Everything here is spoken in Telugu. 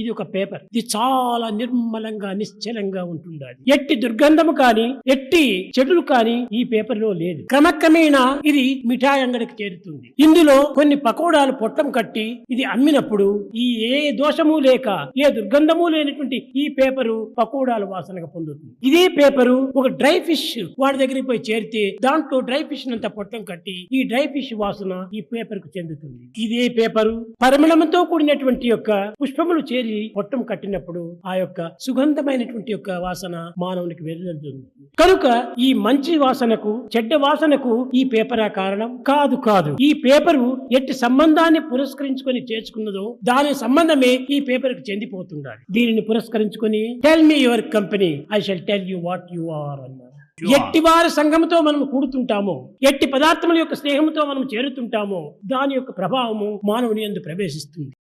ఇది ఒక పేపర్. ఇది చాలా నిర్మలంగా నిశ్చలంగా ఉంటుండాలి. ఎట్టి దుర్గంధము కాని ఎట్టి చెడులు కాని ఈ పేపర్ లో లేదు. క్రమక్రమేణా ఇది మిఠాయి అంగడికి చేరుతుంది. ఇందులో కొన్ని పకోడాలు పొట్టం కట్టి ఇది అమ్మినప్పుడు ఈ ఏ దోషము లేక ఏ దుర్గంధము లేనటువంటి ఈ పేపరు పకోడాల వాసనగా పొందుతుంది. ఇదే పేపరు ఒక డ్రై ఫిష్ వాడి దగ్గరికి పోయి చేరితే దాంట్లో డ్రై ఫిష్ అంతా పొట్టం కట్టి ఈ డ్రై ఫిష్ వాసన ఈ పేపర్ కు చెందుతుంది. ఇదే పేపరు పరిమళంతో కూడినటువంటి యొక్క పుష్పములు చేరి పొట్టం కట్టినప్పుడు ఆ యొక్క సుగంధమైనటువంటి యొక్క వాసన మానవునికి వెలువడుతుంది. కనుక ఈ మంచి వాసనకు చెడ్డ వాసనకు ఈ పేపరా కారణం కాదు. ఈ పేపరు ఎట్టి సంబంధాన్ని పురస్కరించుకొని చేసుకున్నదో దాని సంబంధమే ఈ పేపర్ కు చెందిపోతుండాలి. దీనిని పురస్కరించుకొని tell me your company, I shall tell you what you are అన్నారు. ఎట్టి వారి సంఘముతో మనం కూడుతుంటామో, ఎట్టి పదార్థముల యొక్క స్నేహంతో మనం చేరుతుంటామో దాని యొక్క ప్రభావము మానవుని యందు ప్రవేశిస్తుంది.